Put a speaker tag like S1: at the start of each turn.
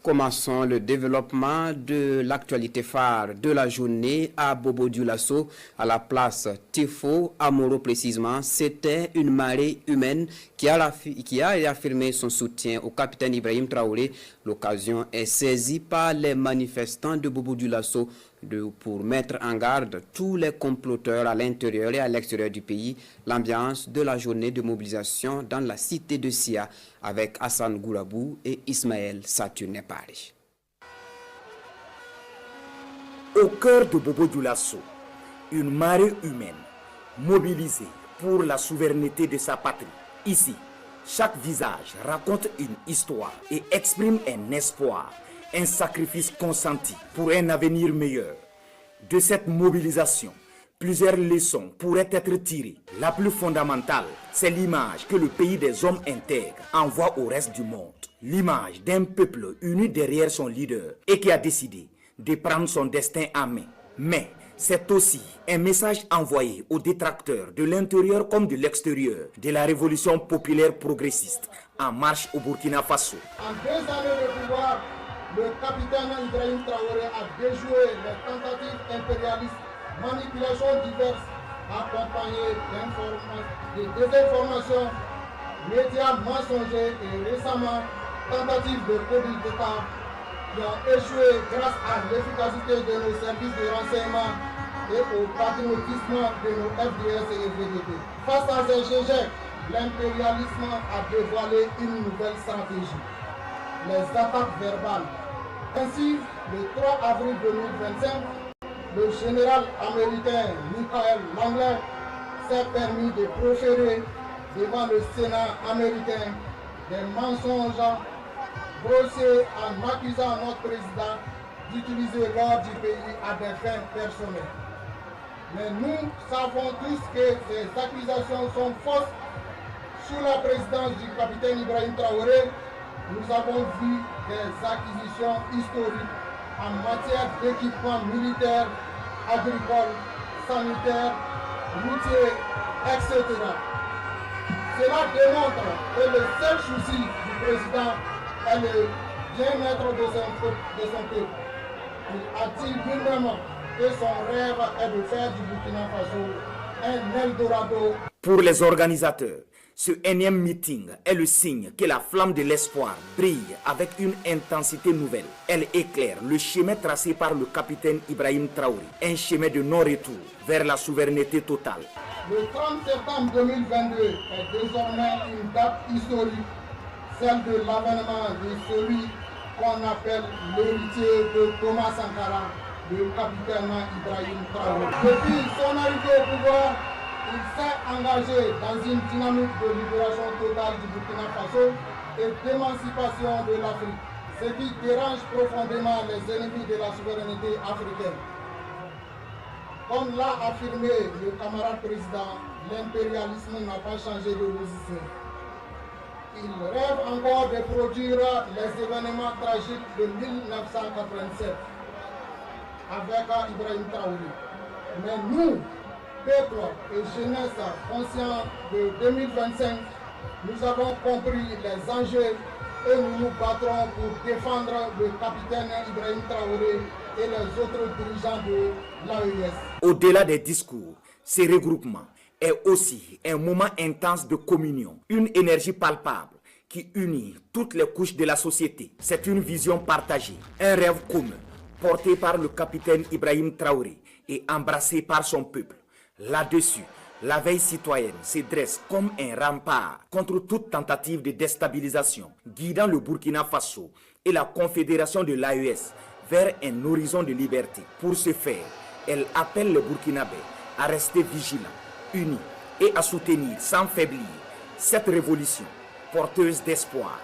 S1: Commençons le développement de l'actualité phare de la journée à Bobo-Dioulasso, à la place Tifo, à Moro précisément. C'était une marée humaine qui a réaffirmé son soutien au capitaine Ibrahim Traoré. L'occasion est saisie par les manifestants de Bobo-Dioulasso pour mettre en garde tous les comploteurs à l'intérieur et à l'extérieur du pays. L'ambiance de la journée de mobilisation dans la cité de Sia avec Hassan Gourabou et Ismaël Saturne Paris.
S2: Au cœur de Bobo-Dioulasso, une marée humaine mobilisée pour la souveraineté de sa patrie. Ici, chaque visage raconte une histoire et exprime un espoir, un sacrifice consenti pour un avenir meilleur. De cette mobilisation, plusieurs leçons pourraient être tirées. La plus fondamentale, c'est l'image que le pays des hommes intègres envoie au reste du monde. L'image d'un peuple uni derrière son leader et qui a décidé de prendre son destin en main. Mais c'est aussi un message envoyé aux détracteurs de l'intérieur comme de l'extérieur de la révolution populaire progressiste en marche au Burkina Faso.
S3: En 2 années de pouvoir, le capitaine Ibrahim Traoré a déjoué les tentatives impérialistes, manipulations diverses, accompagnées de désinformations, médias mensongers et récemment tentatives de coup d'État qui ont échoué grâce à l'efficacité de nos services de renseignement et au patriotisme de nos FDS et VDP. Face à ces échecs, l'impérialisme a dévoilé une nouvelle stratégie, les attaques verbales. Ainsi, le 3 avril 2025, le général américain Michael Langley s'est permis de proférer devant le Sénat américain des mensonges grossiers en accusant notre président d'utiliser l'or du pays à des fins personnelles. Mais nous savons tous que ces accusations sont fausses. Sous la présidence du capitaine Ibrahim Traoré, nous avons vu des acquisitions historiques en matière d'équipements militaires, agricoles, sanitaires, routiers, etc. Cela démontre que le seul souci du président est le bien-être de son peuple. Il a dit lui-même que son rêve est de faire du Burkina Faso un Eldorado.
S2: Pour les organisateurs, ce énième meeting est le signe que la flamme de l'espoir brille avec une intensité nouvelle. Elle éclaire le chemin tracé par le capitaine Ibrahim Traoré, un chemin de non-retour vers la souveraineté totale.
S3: Le 30 septembre 2022 est désormais une date historique, celle de l'avènement de celui qu'on appelle l'héritier de Thomas Sankara, le capitaine Ibrahim Traoré. Depuis son arrivée au pouvoir, il s'est engagé dans une dynamique de libération totale du Burkina Faso et d'émancipation de l'Afrique, ce qui dérange profondément les ennemis de la souveraineté africaine. Comme l'a affirmé le camarade président, l'impérialisme n'a pas changé de logiciel. Il rêve encore de produire les événements tragiques de 1987 avec Ibrahim Traoré. Mais nous, peuple et jeunesse conscients de 2025, nous avons compris les enjeux et nous nous battrons pour défendre le capitaine Ibrahim Traoré et les autres dirigeants de l'AES.
S2: Au-delà des discours, ce regroupement est aussi un moment intense de communion, une énergie palpable qui unit toutes les couches de la société. C'est une vision partagée, un rêve commun, porté par le capitaine Ibrahim Traoré et embrassé par son peuple. Là-dessus, la veille citoyenne se dresse comme un rempart contre toute tentative de déstabilisation, guidant le Burkina Faso et la confédération de l'AES vers un horizon de liberté. Pour ce faire, elle appelle les Burkinabés à rester vigilants, unis et à soutenir sans faiblir cette révolution porteuse d'espoir.